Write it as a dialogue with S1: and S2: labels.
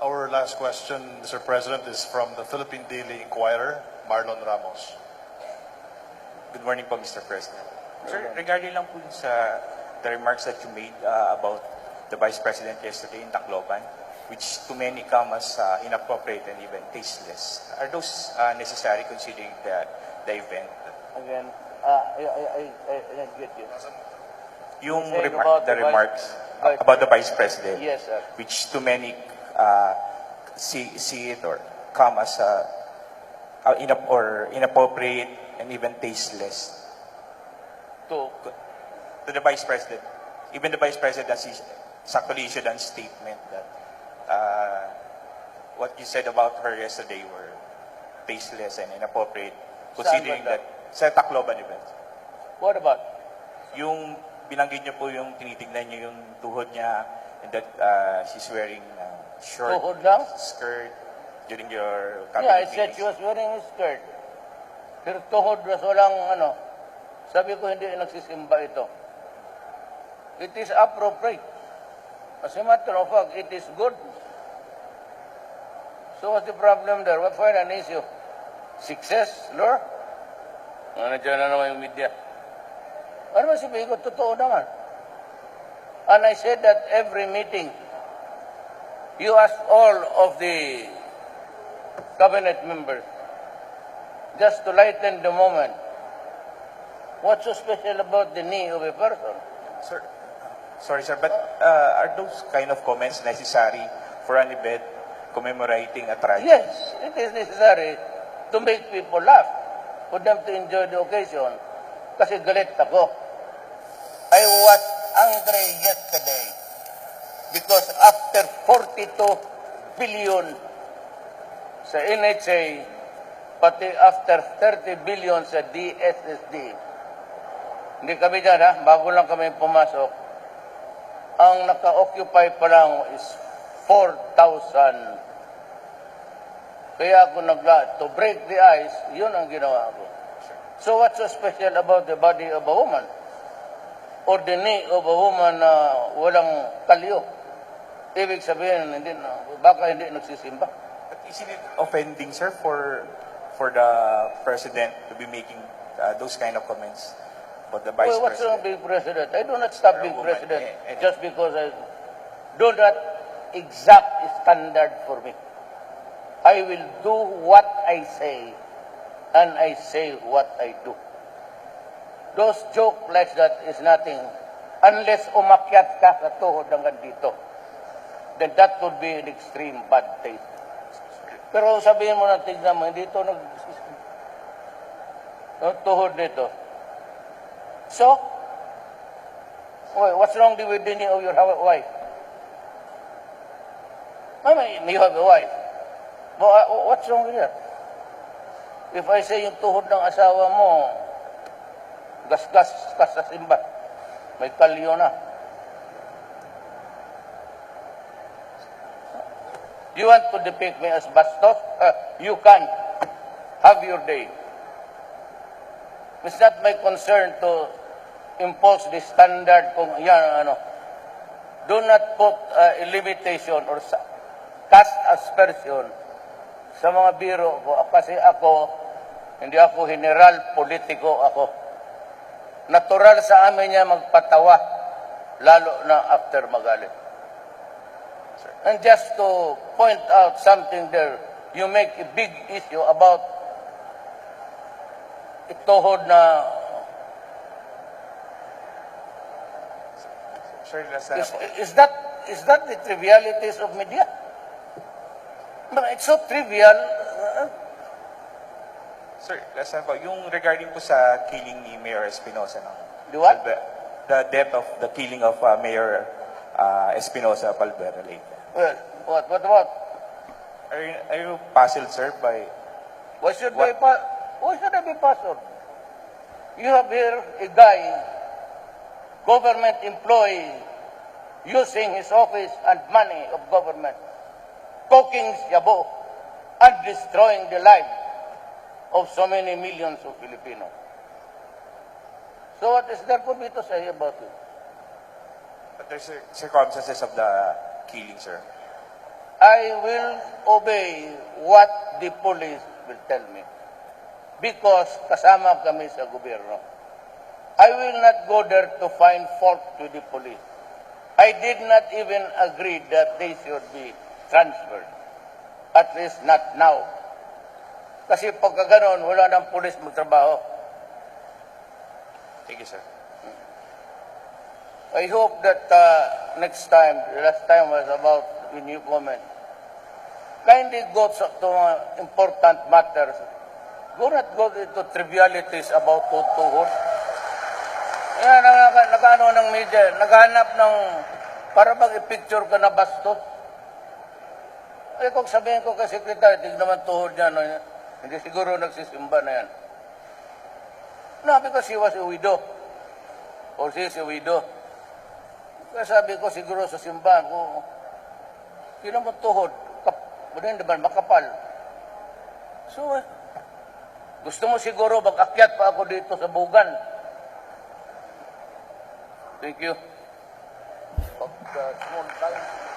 S1: Our last question, Mr. President, is from the Philippine Daily Inquirer, Marlon Ramos.
S2: Good morning po, Mr. President. Sir, regarding lang po sa the remarks that you made about the Vice President yesterday in Tacloban, which to many come as inappropriate and even tasteless. Are those necessary considering the event?
S3: Again, I didn't get you.
S2: Yung
S3: Saying about
S2: the
S3: the
S2: remarks
S3: Vice-
S2: about the Vice President,
S3: Yes, sir.
S2: which to many see it or come as inappropriate and even tasteless
S3: To
S2: to the Vice President. Even the Vice President has actually issued a statement that what you said about her yesterday were tasteless and inappropriate, considering
S3: Saan ba
S2: that sa Tacloban event.
S3: what about?
S2: Yung binanggit niyo po yung tinitignan niyo yung tuhod niya and that she's wearing short
S3: Tuhod lang?
S2: skirt during your
S3: Yeah, I
S2: cabinet
S3: said
S2: meetings.
S3: she was wearing a skirt. Pero tuhod was walang ano. Sabi ko hindi nagsisimba ito. It is appropriate. As a matter of fact, it is good. So what's the problem there? What find an issue? Success, Lord? Nandiyan na naman yung media. Ano ba sabihin ko? Totoo naman. And I said that every meeting, you ask all of the cabinet members, just to lighten the moment, what's so special about the knee of a person?
S2: Sir, sorry sir, but are those kind of comments necessary for an event commemorating a tragedy?
S3: Yes, it is necessary to make people laugh, for them to enjoy the occasion. Kasi galit ako. I was angry yesterday because after 42 billion sa NHA, pati after 30 billion sa DSSD, hindi kami dyan ha, bago lang kami pumasok, ang naka-occupy pa lang is 4,000. Kaya ako to break the ice, yun ang ginawa ko. So what's so special about the body of a woman? Or the knee of a woman na walang kalyo? Ibig sabihin, baka hindi nagsisimba.
S2: But isn't it offending, sir, for the president to be making those kind of comments about the vice
S3: Well, what's wrong
S2: president?
S3: being president? I do not stop
S2: Or a
S3: being
S2: woman,
S3: president
S2: eh,
S3: just because I do not exact standard for me. I will do what I say, and I say what I do. Those joke like that is nothing unless umakyat ka sa tuhod hanggang dito. Then that would be an extreme bad taste. Pero sabihin mo na, tignan mo, hindi ito tuhod nito. So, what's wrong with the knee of your wife? I mean, you have a wife. But what's wrong with that? If I say yung tuhod ng asawa mo, gasgas ka sa simba, may kalyo na. You want to depict me as bastos? You can. Have your day. It's not my concern to impose the standard kung yan, ano. Do not put a limitation or cast aspersion sa mga biro ko. Kasi ako, hindi ako general, politiko ako. Natural sa amin niya magpatawa, lalo na after magalit. And just to point out something there, you make a big issue about ituhod na
S2: Sir, last na po.
S3: is that the trivialities of media? But it's so trivial.
S2: Sir, last na po. Yung regarding po sa killing ni Mayor Espinosa, no?
S3: The what?
S2: The death of the killing of Mayor Espinosa Palvera late.
S3: Well, what?
S2: Are you puzzled, sir, by
S3: Why should
S2: What?
S3: I be puzzled? You have here a guy, government employee, using his office and money of government, cooking shabu and destroying the life of so many millions of Filipinos. So what is there for me to say about it?
S2: but there's circumstances of the killing, sir?
S3: I I will obey what the police will tell me. Because kasama kami sa gobyerno. I will not go there to find fault with the police. I did not even agree that they should be transferred. At least not now. Kasi pagka ganon, wala nang pulis magtrabaho.
S2: Thank you, sir.
S3: I hope that next time, the last time was about when you comment, kindly go to important matters. Do not go into trivialities about tuhod. Yan, nagano ng media, naghanap ng, para mag-picture ka na bastos. Eh kung sabihin ko kay sekretary, tignan naman tuhod niya, no, hindi siguro nagsisimba na yan. No, because she was a widow. Or she is a widow. Kaya sabi ko siguro sa simbahan ko, yun naman tuhod, hindi ba makapal. So, gusto mo siguro mag-akyat pa ako dito sa bugan. Thank you. Small time.